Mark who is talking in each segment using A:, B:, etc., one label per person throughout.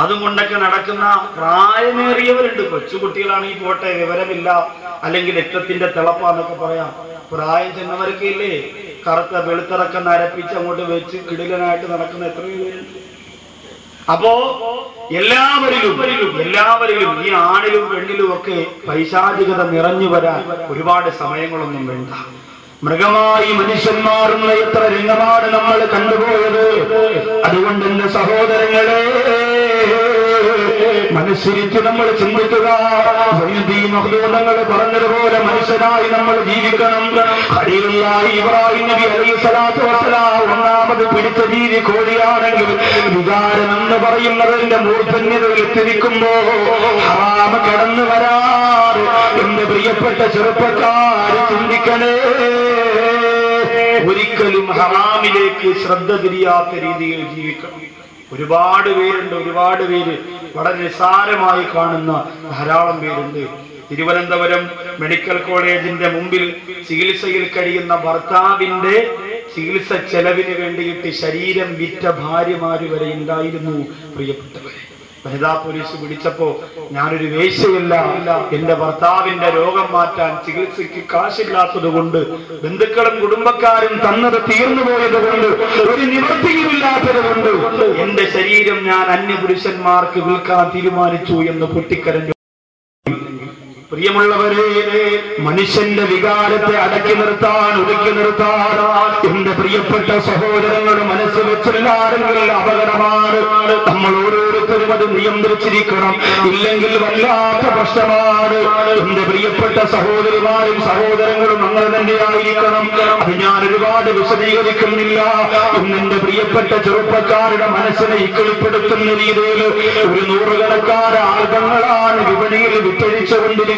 A: അതും കൊണ്ടൊക്കെ നടക്കുന്ന പ്രായമേറിയവരുണ്ട്. കൊച്ചുകുട്ടികളാണെങ്കിൽ പോട്ടെ, വിവരമില്ല, അല്ലെങ്കിൽ രക്തത്തിന്റെ തിളപ്പാന്നൊക്കെ പറയാം. പ്രായം ചെന്നവരൊക്കെ ഇല്ലേ, കറുത്ത വെളുത്തിറക്കം നരപ്പിച്ച് അങ്ങോട്ട് വെച്ച് കിടിലനായിട്ട് നടക്കുന്ന എത്രയോ പേരുണ്ട്. അപ്പോ എല്ലാവരിലും ഈ ആണിലും പെണ്ണിലും ഒക്കെ പൈശാചികത നിറഞ്ഞു വരാൻ ഒരുപാട് സമയങ്ങളൊന്നും വേണ്ട. മൃഗമായി മനുഷ്യന്മാരുന്ന എത്ര രംഗമാണ് നമ്മൾ കണ്ടുപോയത്. അതുകൊണ്ട് എന്റെ സഹോദരങ്ങളെ, മനസ്സിരിച്ച് നമ്മൾ ചിന്തിക്കുക. മഹ്ദൂദങ്ങൾ പറഞ്ഞതുപോലെ മനുഷ്യനായി നമ്മൾ ജീവിക്കണം. ഖലീലുള്ളാഹി ഇബ്രാഹിം നബി അലൈഹിസ്സലാത്തു വസ്സലാം ഒന്നാമത് പിടിച്ച ജീവി കോഴിയാണെങ്കിൽ വികാരം എന്ന് പറയുന്നതിന്റെ മൂർധന്യതയിൽ എത്തിരിക്കുമ്പോ ഹറാം കടന്നു വരാറ് എന്റെ പ്രിയപ്പെട്ട ചെറുപ്പക്കാര് ചിന്തിക്കണേ. ഒരിക്കലും ഹറാമിലേക്ക് ശ്രദ്ധ തിരിയാത്ത രീതിയിൽ ജീവിക്കണം. ഒരുപാട് പേര് വളരെ നിസ്സാരമായി കാണുന്ന ധാരാളം പേരുണ്ട്. തിരുവനന്തപുരം മെഡിക്കൽ കോളേജിന്റെ മുമ്പിൽ ചികിത്സയിൽ കഴിയുന്ന ഭർത്താവിന്റെ ചികിത്സ ചെലവിന് വേണ്ടിയിട്ട് ശരീരം വിറ്റ ഭാര്യമാര് വരെ ഉണ്ടായിരുന്നു. പ്രിയപ്പെട്ടവരെ, വനിതാ പോലീസ് പിടിച്ചപ്പോ ഞാനൊരു വേശ്യയല്ല, എന്റെ ഭർത്താവിന്റെ രോഗം മാറ്റാൻ ചികിത്സയ്ക്ക് കാശില്ലാത്തത് കൊണ്ട്, ബന്ധുക്കളും കുടുംബക്കാരും തന്നത് തീർന്നുപോയത് കൊണ്ട്, ഒരു നിവൃത്തിയുമില്ലാത്തത് കൊണ്ട് എന്റെ ശരീരം ഞാൻ അന്യപുരുഷന്മാർക്ക് വിൽക്കാൻ തീരുമാനിച്ചു എന്ന് പൊട്ടിക്കരഞ്ഞു. പ്രിയമുള്ളവരെ, മനുഷ്യന്റെ വികാരത്തെ അടക്കി നിർത്താൻ, ഒതുക്കി നിർത്താൻ എന്റെ പ്രിയപ്പെട്ട സഹോദരങ്ങൾ മനസ്സിൽ വെച്ചെല്ലാരെങ്കിലും അപകടമാണ്. നമ്മൾ ഓരോരുത്തരും അത് നിയന്ത്രിച്ചിരിക്കണം, ഇല്ലെങ്കിൽ വല്ലാത്ത പ്രശ്നമാണ്. എന്റെ പ്രിയപ്പെട്ട സഹോദരിമാരും സഹോദരങ്ങളും അങ്ങനെ തന്നെയായിരിക്കണം. അത് ഞാൻ ഒരുപാട് വിശദീകരിക്കുന്നില്ല. എന്റെ പ്രിയപ്പെട്ട ചെറുപ്പക്കാരുടെ മനസ്സിനെ ഇക്കളിപ്പെടുത്തുന്ന രീതിയിൽ ഒരു നൂറുകണക്കാട് ആൽബങ്ങളാണ് വിപണിയിൽ വിറ്റഴിച്ചുകൊണ്ടിരിക്കുന്നത്.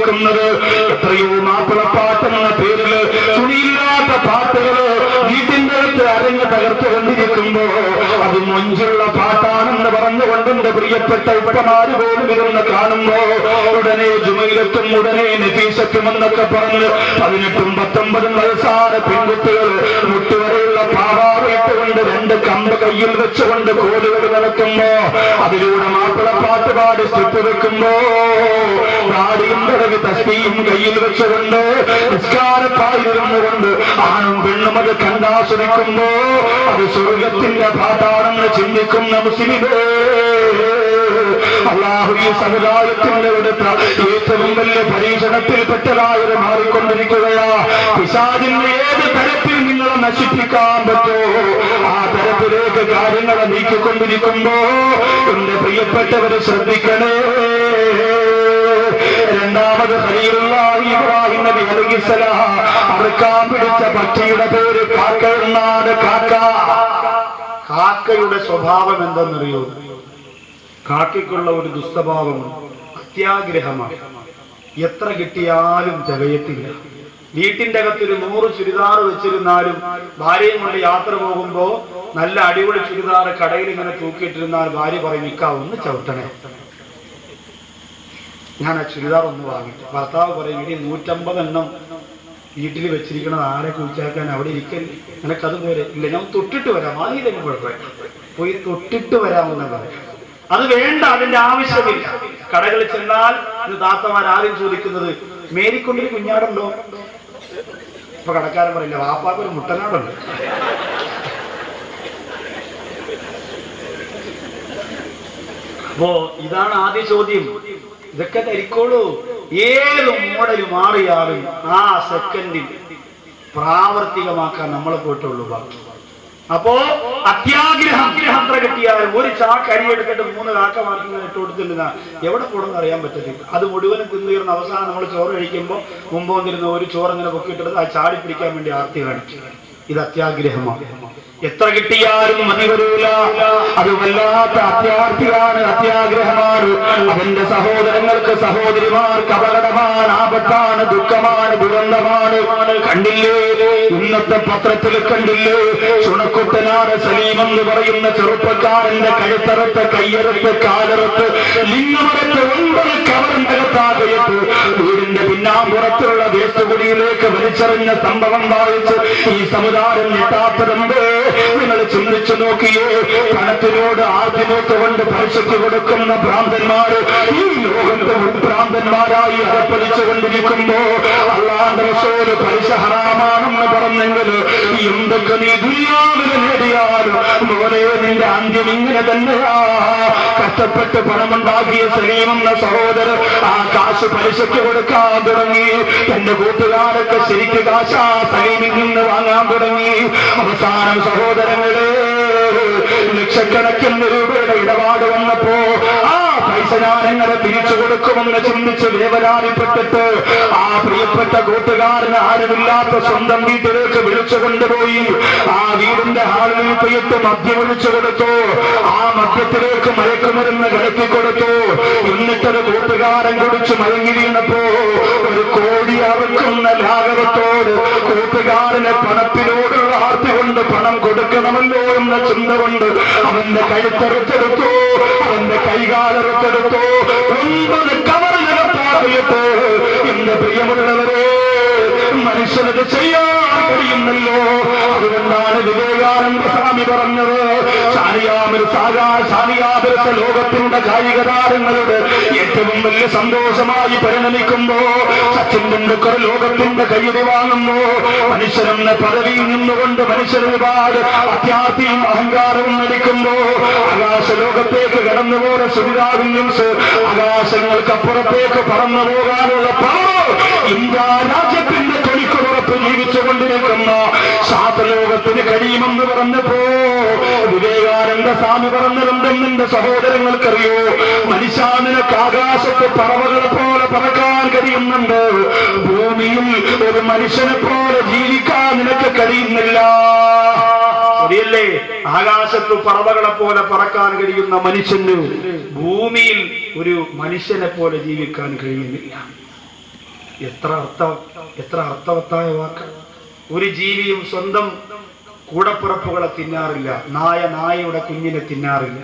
A: എത്രയോ മാപ്പിളപ്പാട്ടെന്ന പേരിൽ തുണിയില്ലാത്ത പാട്ടുകള് വീട്ടിന്റെ അടുത്ത് അരങ്ങ് തകർത്തുകൊണ്ടിരിക്കുമ്പോ അത് മൊഞ്ചുള്ള പാട്ടാണെന്ന് പറഞ്ഞുകൊണ്ട് എന്റെ പ്രിയപ്പെട്ട ഉപ്പമാര് പോലും ഇരുന്ന് കാണുമ്പോ ഉടനെ ജുമയിലെത്തും, ഉടനെ നഫീസത്തുമെന്നൊക്കെ പറഞ്ഞ് 18ഉം 19ഉം വയസ്സായ പെൺകുട്ടികൾ മുട്ടുവരെയുള്ള പാവാറിട്ടുകൊണ്ട് 2 കമ്പ് കയ്യിൽ വെച്ചുകൊണ്ട് കോലുകൾ നടക്കുമ്പോ അതിലൂടെ മാപ്പിളപ്പാട്ട് പാടി സ്റ്റിപ്പ് വെക്കുമ്പോ പാടിയും തസ്ബീഹും കയ്യിൽ വെച്ചുകൊണ്ട് നിസ്കാരപ്പായിരുന്നുകൊണ്ട് ആണും പെണ്ണും അത് കണ്ടാസ്വദിക്കുമ്പോ അത് സ്വർഗത്തിന്റെ പാട്ടാണെന്ന് ചിന്തിക്കുന്ന മുസ്ലിമേ, അല്ലാഹു ഈ സമുദായത്തിന്റെ ഏറ്റവും വലിയ പരീക്ഷണത്തിൽപ്പെട്ടതായത് മാറിക്കൊണ്ടിരിക്കുകയാ. പിശാചിന്റെ ഏത് തരത്തിൽ നിങ്ങളെ നശിപ്പിക്കാൻ പറ്റുമോ ആ തരത്തിലേക്ക് കാര്യങ്ങളെ നീക്കിക്കൊണ്ടിരിക്കുമ്പോ എന്റെ പ്രിയപ്പെട്ടവരെ ശ്രദ്ധിക്കണേ. രണ്ടാമത് ഖലീലുള്ളാഹി ഇബ്രാഹിം നബി അലൈഹിസ്സലാം അറുക്കാൻ പിടിച്ച പക്ഷിയുടെ പേര് കാക്ക എന്നാണ്. കാക്കയുടെ സ്വഭാവം എന്തെന്നറിയോ? കാക്കയ്ക്കുള്ള ഒരു ദുസ്വഭാവമാണ്, അത്യാഗ്രഹമാണ്. എത്ര കിട്ടിയാലും തികയത്തില്ല. വീട്ടിന്റെ അകത്തൊരു 100 ചുരിദാർ വെച്ചിരുന്നാലും ഭാര്യയും കൊണ്ട് യാത്ര പോകുമ്പോ നല്ല അടിപൊളി ചുരിദാർ കടയിൽ ഇങ്ങനെ തൂക്കിയിട്ടിരുന്നാൽ ഭാര്യ പറയും, നിൽക്കാ ഒന്ന് ചവിട്ടണേ, ഞാൻ ആ ചുരിദാർ ഒന്ന് വാങ്ങിച്ചു. ഭർത്താവ് പറയും, ഇനി 150 എണ്ണം വീട്ടിൽ വെച്ചിരിക്കണത് ആരെ കുഴിച്ചാക്കാൻ അവിടെ ഇരിക്കല്ലേ, നിനക്കത് പോരെ? ഇല്ല, ഞാൻ തൊട്ടിട്ട് വരാം, വാങ്ങിയില്ലെങ്കിൽ കുഴപ്പമില്ല, പോയി തൊട്ടിട്ട് വരാമെന്ന് പറയാം. അത് വേണ്ട, അതിന്റെ ആവശ്യമില്ല. കടകളിൽ ചെന്നാൽ ഇത് താത്തമാർ ആദ്യം ചോദിക്കുന്നത്, മേരിക്കൊണ്ടൊരു കുഞ്ഞാടുണ്ടോ? ഇപ്പൊ കടക്കാരൻ പറയില്ല, വാപ്പാക്കൊരു മുട്ടനാടുണ്ട്. അപ്പോ ഇതാണ് ആദ്യ ചോദ്യം. ഇതൊക്കെ ധരിക്കോളൂ. ഏത് മോഡൽ മാറിയാലും ആ സെക്കൻഡിൽ പ്രാവർത്തികമാക്കാൻ നമ്മളെ പോയിട്ടുള്ളൂ ബാക്കി. അപ്പോ അത്യാഗ്രഹം അത്ര കിട്ടിയാലും ഒരു ചാക്ക് അരി എടുത്തിട്ട് 3 കാക്ക മാർക്കിങ്ങനെ ഇട്ട് കൊടുത്തിരുന്ന എവിടെ പോകണമെന്ന് അറിയാൻ പറ്റത്തില്ല. അത് മുഴുവനും തിന്നുയർന്ന അവസാനം നമ്മൾ ചോറ് കഴിക്കുമ്പോൾ മുമ്പ് വന്നിരുന്ന ഒരു ചോറിങ്ങനെ പൊക്കിയിട്ടത് ആ ചാടി പിടിക്കാൻ വേണ്ടി ആർത്തി കാണിക്കുക. ഇത് അത്യാഗ്രഹമാണ്. എത്ര കിട്ടിയാലും മതി വരൂല. അത് വല്ലാത്ത അത്യാർത്ഥിയാണ്, അത്യാഗ്രഹമാണ്. അവന്റെ സഹോദരങ്ങൾക്ക് സഹോദരിമാർക്ക് അപകടമാണ്, ആപത്താണ്, ദുഃഖമാണ്, ദുരന്തമാണ്. കണ്ടില്ലേ, ഇന്നത്തെ പത്രത്തിൽ കണ്ടില്ലേ, ചുണക്കുട്ടനാട് സലീം എന്ന് പറയുന്ന ചെറുപ്പക്കാരന്റെ കഴുത്തറുത്ത്, കയ്യറുത്ത്, കാലറുത്ത്, ലിംഗമറുത്ത് 9 കവറിന്റെ അകത്താകയിട്ട് വീടിന്റെ പിന്നാമ്പുറത്തുള്ള വേസ്റ്റുകുടിയിലേക്ക് വലിച്ചെറിഞ്ഞ സംഭവം വായിച്ച് ഈ സമുദായം ഞെട്ടാത്തതുണ്ട്. നിങ്ങൾ ചിന്തിച്ചു നോക്കിയേ, പണത്തിനോട് ആദ്യമൊത്തുകൊണ്ട് പലിശയ്ക്ക് കൊടുക്കുന്ന ഭ്രാന്തന്മാര് ഈ ലോകത്ത് ഭ്രാന്തന്മാരായി അകപ്പതിച്ചുകൊണ്ടിരിക്കുമ്പോ അല്ലാഹുവിന്റെ റസൂൽ പലിശ ഹറാമാണെന്ന് പറഞ്ഞെങ്കിൽ എന്തൊക്കെ നീ ദുനിയാവിൽ നേടിയാലും മോനെ നിന്റെ അന്ത്യം ഇങ്ങനെ തന്നെയാ. കഷ്ടപ്പെട്ട് പണമുണ്ടാക്കിയ സലീമെന്ന സഹോദരൻ ആ കാശ് പലിശയ്ക്ക് കൊടുക്കാൻ തുടങ്ങി. തന്റെ കൂട്ടുകാരൊക്കെ ശരിക്ക് കാശാ സലീമിൽ നിന്ന് വാങ്ങാൻ തുടങ്ങി. അവസാനം സഹോദരങ്ങളെ ലക്ഷക്കണക്കിന് രൂപയുടെ ഇടപാട് വന്നപ്പോ ആ പൈസ ഞാനെങ്ങനെ തിരിച്ചു കൊടുക്കുമെന്ന് ചിന്തിച്ച് വേവലാതിപ്പെട്ടിട്ട് ആ പ്രിയപ്പെട്ട കൂട്ടുകാരന് ആരുമില്ലാത്ത സ്വന്തം വീട്ടിലേക്ക് വിളിച്ചു കൊണ്ടുപോയി. ആ വീടിന്റെ ഹാളിൽ പോയിട്ട് മദ്യം ഒഴിച്ചു കൊടുത്തു. ആ മദ്യത്തിലേക്ക് മയക്കുമരുന്ന് കലക്കി കൊടുത്തു. എന്നിട്ടൊരു കൂട്ടുകാരൻ കുടിച്ച് മയങ്ങി വീണപ്പോ ഒരു കോടി അറുക്കുന്ന ലാഘവത്തോട് കൂട്ടുകാരനെ പണത്തിനോടുള്ള ആർത്തി കൊണ്ട് പണം കൊടുക്കണമല്ലോ എന്ന ചിന്ത കൊണ്ട് അവന്റെ കഴുത്തെടുത്തെടുത്തു, അവന്റെ കൈകാലെടുത്തെടുത്തു, 9 കവറിനകത്താക്കിയിട്ട് എന്റെ പ്രിയമുള്ളവരെ മനുഷ്യനത് ചെയ്യാൻ കഴിയുന്നല്ലോ. അതുകൊണ്ടാണ് വിവേകാനന്ദ സ്വാമി പറഞ്ഞത്, ലോകത്തിന്റെ കായിക താരങ്ങളുടെ ഏറ്റവും വലിയ സന്തോഷമായി പരിണമിക്കുമ്പോ സച്ചിൻ ടെണ്ടുൽക്കർ ലോകത്തിന്റെ കയ്യടി വാങ്ങുമ്പോ മനുഷ്യരെന്ന പദവിയിൽ നിന്നുകൊണ്ട് മനുഷ്യർ ഒരുപാട് അത്യാർത്ഥിയും അഹങ്കാരവും നടിക്കുമ്പോ ആകാശ ലോകത്തേക്ക് കടന്നുപോലെ സുനിതാ വില്യംസ് ആകാശങ്ങൾക്കപ്പുറത്തേക്ക് പറന്നു പോകാനുള്ള ഇന്ത്യ രാജ്യത്തിന്റെ തൊഴിക്കുറപ്പ് ജീവിച്ചുകൊണ്ടിരിക്കുന്ന ശാസ്ത്രലോകത്തിന് കഴിയുമെന്ന് പറഞ്ഞപ്പോ വിവേകാനന്ദ സ്വാമി പറഞ്ഞിട്ടുണ്ടെന്ന് എന്റെ സഹോദരങ്ങൾക്കറിയോ? മനുഷ്യ നിനക്ക് ആകാശത്ത് പറവകളെ പോലെ പറക്കാൻ കഴിയുന്നുണ്ട്, ഭൂമിയിൽ ഒരു മനുഷ്യനെ പോലെ ജീവിക്കാൻ നിനക്ക് കഴിയുന്നില്ല. ശരിയല്ലേ? ആകാശത്ത് പറവകളെ പോലെ പറക്കാൻ കഴിയുന്ന മനുഷ്യന് ഭൂമിയിൽ ഒരു മനുഷ്യനെ പോലെ ജീവിക്കാൻ കഴിയുന്നില്ല. എത്ര അർത്ഥവത്തായ വാക്ക്. ഒരു ജീവിയും സ്വന്തം കൂടപ്പിറപ്പുകളെ തിന്നാറില്ല. നായയുടെ കുഞ്ഞിനെ തിന്നാറില്ല.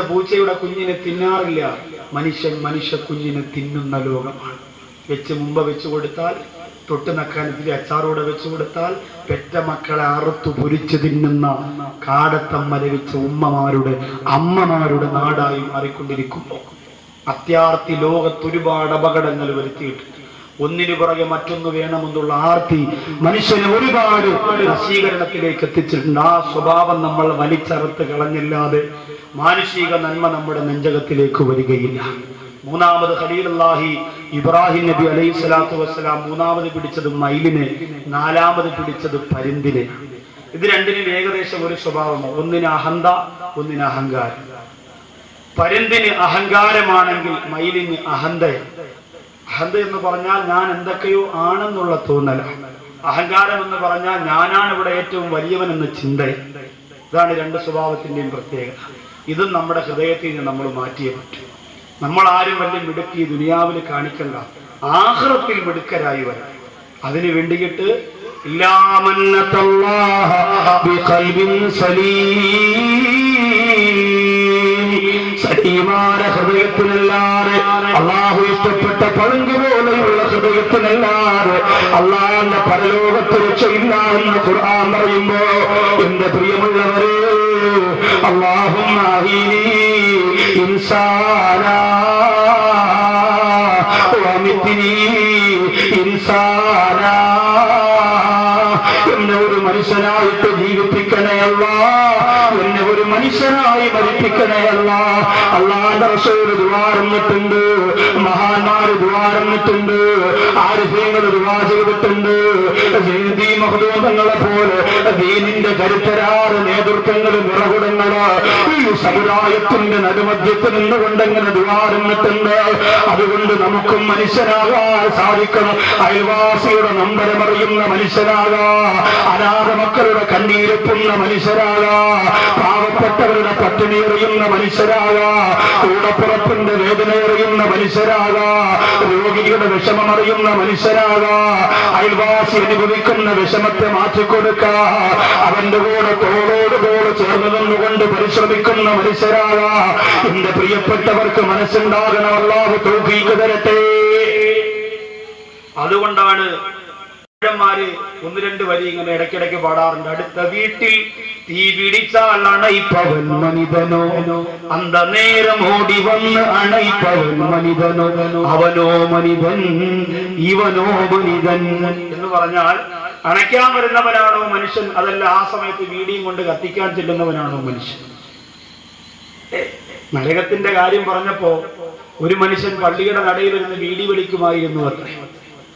A: പൂച്ചയുടെ കുഞ്ഞിനെ തിന്നാറില്ല. മനുഷ്യ കുഞ്ഞിനെ തിന്നുന്ന ലോകമാണ്. മുമ്പ് വെച്ചു കൊടുത്താൽ, തൊട്ട് നക്കാനത്തിൽ അച്ചാറോടെ വെച്ചു കൊടുത്താൽ പെറ്റ മക്കളെ അറുത്തു പൊരിച്ചു തിന്നുന്ന കാടത്തമ്മ ലഭിച്ച അമ്മമാരുടെ നാടായി മാറിക്കൊണ്ടിരിക്കുമ്പോൾ അത്യാർത്തി ലോകത്ത് ഒരുപാട് അപകടങ്ങൾ വരുത്തിയിട്ടുണ്ട്. ഒന്നിനു പുറകെ മറ്റൊന്ന് വേണമെന്നുള്ള ആർത്തി മനുഷ്യനെ ഒരുപാട് നശീകരണത്തിലേക്ക് എത്തിച്ചിട്ടുണ്ട്. ആ സ്വഭാവം നമ്മൾ വലിച്ചറുത്ത് കളഞ്ഞില്ലാതെ മാനുഷിക നന്മ നമ്മുടെ നെഞ്ചകത്തിലേക്ക് വരികയില്ല. മൂന്നാമത് ഖലീലുല്ലാഹി ഇബ്രാഹിം നബി അലൈഹി സ്വലാത്തു വസ്സലാം മൂന്നാമത് പിടിച്ചത് മയിലിനെ, നാലാമത് പിടിച്ചത് പരുന്തിനെ. ഇത് രണ്ടിനും ഏകദേശം ഒരു സ്വഭാവമാണ്. ഒന്നിന് അഹന്ത, ഒന്നിന് അഹങ്കാരം. പരുന്തിന് അഹങ്കാരമാണെങ്കിൽ മയിലിന് അഹന്തയാണ്. അഹന്ത എന്ന് പറഞ്ഞാൽ ഞാൻ എന്തൊക്കെയോ ആണെന്നുള്ള തോന്നലാണ്. അഹങ്കാരം എന്ന് പറഞ്ഞാൽ ഞാനാണ് ഇവിടെ ഏറ്റവും വലിയവൻ എന്ന ചിന്ത. ഇതാണ് രണ്ട് സ്വഭാവത്തിന്റെയും പ്രത്യേകത. ഇതും നമ്മുടെ ഹൃദയത്തിൽ നിന്ന് നമ്മൾ മാറ്റിയേ പറ്റും. നമ്മൾ ആരും വലിയ മിടുക്കി ദുനിയാവിൽ കാണിക്കണ്ട, ആഖിറത്തിൽ മിടുക്കരായി വരാം. അതിനു വേണ്ടിയിട്ട് ഹൃദയത്തിനല്ലാതെ അള്ളാഹു ഇഷ്ടപ്പെട്ട പളുങ്ക് പോലെയുള്ള ഹൃദയത്തിനല്ലാതെ അള്ളാഹുവിന്റെ പരലോകത്ത് രക്ഷയില്ല എന്ന് ഖുർആൻ പറയുമ്പോ എന്റെ പ്രിയമുള്ളവരെ, അല്ലാഹുമ്മ അഹീനി ഇൻസാനാ വമിത്നി ഇൻസാനാ, എന്നെ ഒരു മനുഷ്യനായിട്ട് ജീവിപ്പിക്കണേ അല്ലാഹ്, എന്നെ ഒരു മനുഷ്യനായി മരിപ്പിക്കണേയല്ല. അല്ലാഹുവിന്റെ റസൂൽ ദുആ ചെയ്തിട്ടുണ്ട്, മഹാന്മാര് ദുആ ചെയ്തിട്ടുണ്ട്, ആരിഫീങ്ങൾ ദുആ ചെയ്തിട്ടുണ്ട്. ജയ്ദി മഖ്ദൂമങ്ങളെ പോലെ ദീനിന്റെ കരുത്തരാറ് നേതൃത്വങ്ങൾ നിറകുടങ്ങള് ഈ സമുദായത്തിന്റെ നടുമധ്യത്തിൽ നിന്നുകൊണ്ടെങ്ങനെ ദുആ ചെയ്തിട്ടുണ്ട്. അതുകൊണ്ട് നമുക്കും മനുഷ്യനാകാൻ സാധിക്കണം. അയൽവാസിയുടെ നമ്പരമറിയുന്ന മനുഷ്യനാകാ, അനാഥ മക്കളുടെ കണ്ണീരൊപ്പുന്ന മനുഷ്യരാകാ, പാവപ്പെട്ടവരുടെ പട്ടിണി എറിയുന്ന മനുഷ്യരാകാ, കൂടപ്പുറപ്പിന്റെ വേദന എറിയുന്ന മനുഷ്യരാകാ, രോഗിയുടെ വിഷമം അറിയുന്ന മനുഷ്യരാകാ, അയൽവാസി അനുഭവിക്കുന്ന വിഷമത്തെ മാറ്റിക്കൊടുക്ക, അവന്റെ കൂടെ തോളോട് തോൾ ചേർന്ന് നിന്നുകൊണ്ട് പരിശ്രമിക്കുന്ന മനുഷ്യരാകാ. എന്റെ പ്രിയപ്പെട്ടവർക്ക് മനസ്സുണ്ടാകണം. അല്ലാഹു തൗഫീഖ് തരട്ടെ. അതുകൊണ്ടാണ് ന്മാര് ഒന്ന് രണ്ട് വരി ഇങ്ങനെ ഇടയ്ക്കിടയ്ക്ക് പാടാറുണ്ട്. അടുത്ത വീട്ടിൽ തീ പിടിച്ചാൽ അണയിപ്പവൻ മനിതനോ, അന്ത നേരം ഓടി വന്ന് അണയിപ്പവൻ മനിതനോ, അവനോ മനിതൻ ഇവനോ മനിതൻ എന്ന് പറഞ്ഞാൽ അണയ്ക്കാൻ വരുന്നവനാണോ മനുഷ്യൻ, അതല്ല ആ സമയത്ത് വീടിയും കൊണ്ട് കത്തിക്കാൻ ചെല്ലുന്നവനാണോ മനുഷ്യൻ. നരകത്തിന്റെ കാര്യം പറഞ്ഞപ്പോ ഒരു മനുഷ്യൻ പള്ളിയുടെ നടയിലിരുന്ന് വീടി വലിക്കുമായിരുന്നു അത്രേ.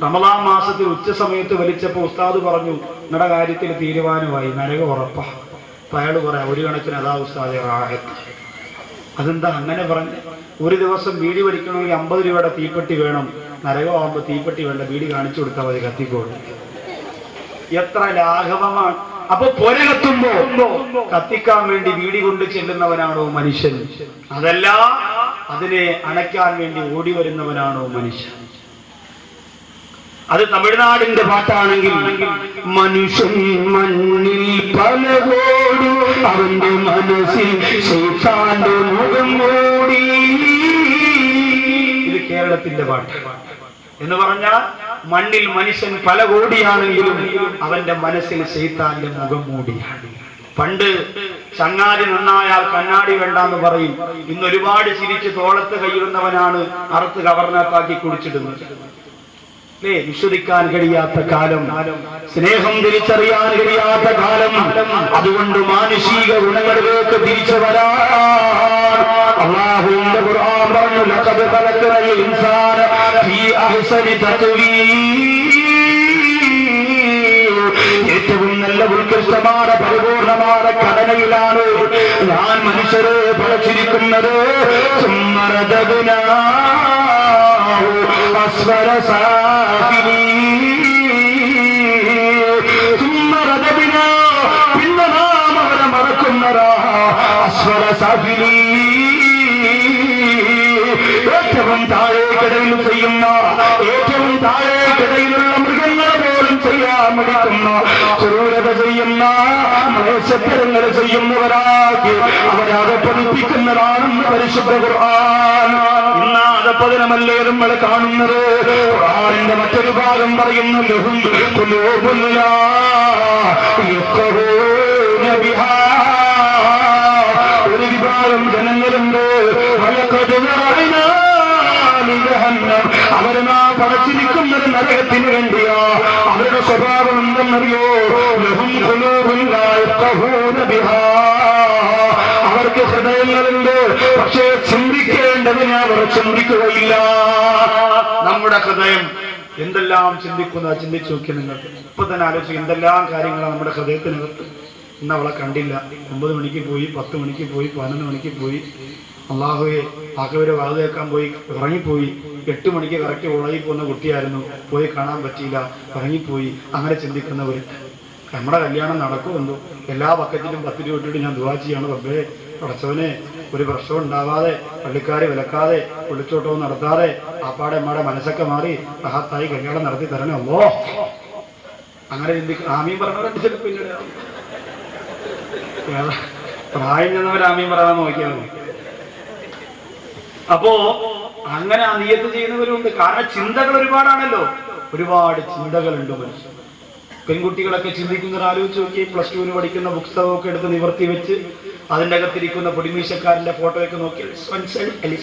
A: റമദാൻ മാസത്തിൽ ഉച്ച സമയത്ത് വലിച്ചപ്പോ ഉസ്താദ് പറഞ്ഞു, നിങ്ങളുടെ കാര്യത്തിൽ തീരുമാനമായി, നരകം ഉറപ്പാ. അപ്പൊ അയാള് പറയാം, ഒരു കണക്കിന് അതാ ഉസ്താദെ റാഹത്ത്. അതെന്താ അങ്ങനെ പറഞ്ഞ്? ഒരു ദിവസം വീടി വലിക്കണമെങ്കിൽ 50 രൂപയുടെ തീപ്പെട്ടി വേണം, നരകമാകുമ്പോ തീപ്പെട്ടി വേണ്ട, വീടി കാണിച്ചു കൊടുത്താൽ മതി, കത്തിക്കോളും. എത്ര ലാഘവമാണ്. അപ്പൊ പൊര കത്തുമ്പോ കത്തിക്കാൻ വേണ്ടി വീടി കൊണ്ട് ചെല്ലുന്നവനാണോ മനുഷ്യൻ, അതല്ല അതിനെ അണയ്ക്കാൻ വേണ്ടി ഓടി വരുന്നവനാണോ മനുഷ്യൻ? അത് തമിഴ്നാടിന്റെ പാട്ടാണെങ്കിൽ മനുഷ്യൻ മണ്ണിൽ പല കോടി, അവന്റെ മനസ്സിൽ ശൈത്താന്റെ മുഖം മൂടി. ഇത് കേരളത്തിന്റെ പാട്ട് എന്ന് പറഞ്ഞാൽ മണ്ണിൽ മനുഷ്യൻ പല കോടിയാണെങ്കിലും അവന്റെ മനസ്സിൽ ശൈത്താന്റെ മുഖം മൂടിയാണ്. പണ്ട് ചങ്ങാതി നന്നായാൽ കണ്ണാടി വേണ്ടാന്ന് പറയും. ഇന്ന് ഒരുപാട് ചിരിച്ച് തോളത്ത് കൈയിടുന്നവനാണ് അറുത്ത് കവർണത്താക്കി കുടിച്ചിടുന്നത്. വിശ്വസിക്കാൻ കഴിയാത്ത കാലം, സ്നേഹം തിരിച്ചറിയാൻ കഴിയാത്ത കാലം. അതുകൊണ്ട് മാനുഷിക ഗുണങ്ങളിലേക്ക് തിരിച്ചു വരാൻ അല്ലാഹുവിന്റെ ഖുർആൻ പറഞ്ഞു, ലഖദ് ഖലഖനൽ ഇൻസാന ഫീ അഹ്സനി തഖ്വീം. ഏറ്റവും നല്ല ഉത്കൃഷ്ടമായ പരിപൂർണമായ ഘടനയിലാണ് ഞാൻ മനുഷ്യരെ പടച്ചിരിക്കുന്നത്. أسفل سافلين ثم رددنا പിന്നനാ അവരെ മറക്കുന്നതാ അസ്ഫല സാഫിലീൻ. ഏറ്റവും താഴേക്കിടയിൽ ചെയ്യുന്ന, ഏറ്റവും താഴേക്കിടയിലുള്ള മൃഗങ്ങളെ പോലും ചെയ്യാൻ മടിക്കുന്ന, ക്രൂരത ചെയ്യുന്ന, മത്സരങ്ങൾ ചെയ്യുന്നവരാക്കി അവരെ അകപ്പതിപ്പിക്കുന്നതാണെന്ന് പരിശുദ്ധ ഖുർആൻ. ഇന്ന് അകപ്പതിനമല്ലേ നമ്മൾ കാണുന്നത്. ഖുർആനിന്റെ മറ്റൊരു ഭാഗം പറയുന്നു, ലഹും ഖുലൂബുൻ ലാ യഫ്ഖഹൂന ബിഹാ. ഒരു വിഭാഗം ജനങ്ങളുണ്ട്, അവരെ നാം പടച്ചിരിക്കുന്നത് നരകത്തിന് വേണ്ടിയാ. അവരുടെ സ്വഭാവം എന്തെന്നറിയോ? ലഹും ഖുലൂബുൻ ലാ യഫ്ഖഹൂന ബിഹാ. അവർക്ക് ഹൃദയങ്ങളുണ്ട്, പക്ഷേ ചിന്തിക്കേണ്ടതിന് അവർ ചിന്തിക്കുകയില്ല. നമ്മുടെ ഹൃദയം എന്തെല്ലാം ചിന്തിക്കുന്ന ചിന്തിച്ചു നോക്കി നിങ്ങൾ. ഇപ്പൊ തന്നെ ആലോചിക്കും എന്തെല്ലാം കാര്യങ്ങളാണ് നമ്മുടെ ഹൃദയത്തിനകത്ത്. ഇന്ന് അവളെ കണ്ടില്ല, 9 മണിക്ക് പോയി, 10 മണിക്ക് പോയി, 11 മണിക്ക് പോയി, അള്ളാഹുവെ ആക്കവരെ വാത് കേൾക്കാൻ പോയി ഇറങ്ങിപ്പോയി, 8 മണിക്ക് കറക്റ്റ് കോളേജിൽ പോകുന്ന കുട്ടിയായിരുന്നു, പോയി കാണാൻ പറ്റിയില്ല, ഇറങ്ങിപ്പോയി. അങ്ങനെ ചിന്തിക്കുന്നവർ. നമ്മുടെ കല്യാണം നടക്കുമെന്തോ, എല്ലാ ബക്കറ്റിലും 10 രൂപ ഇട്ടിട്ട് ഞാൻ ദുആ ചെയ്യാണ്, റബ്ബേ പടച്ചവനെ ഒരു പ്രശ്നം ഉണ്ടാവാതെ, പള്ളിക്കാരെ വിലക്കാതെ, ഒളിച്ചോട്ടവും നടത്താതെ, ആപ്പാടെ അമ്മയുടെ മനസ്സൊക്കെ മാറി മഹത്തായി കല്യാണം നടത്തി തരണേ അല്ലോ. അങ്ങനെ ചിന്തിക്കും. ആമീൻ പറഞ്ഞവരെ ചിലപ്പോൾ പിന്നീട് പ്രായം ചെന്നവർ ആമീൻ പറയാൻ നോക്കിയാൽ മതി. അപ്പോ അങ്ങനെ ആ നിയത്ത് ചെയ്യുന്നവരുണ്ട്. കാരണം ചിന്തകൾ ഒരുപാടാണല്ലോ, ഒരുപാട് ചിന്തകളുണ്ട് മനുഷ്യൻ. പെൺകുട്ടികളൊക്കെ ചിന്തിക്കുന്നവർ ആലോചിച്ച് നോക്കി. +2 പഠിക്കുന്ന പുസ്തകമൊക്കെ എടുത്ത് നിവർത്തി വെച്ച് അതിൻ്റെ അകത്തിരിക്കുന്ന പൊടിമീശക്കാരന്റെ ഫോട്ടോയൊക്കെ നോക്കി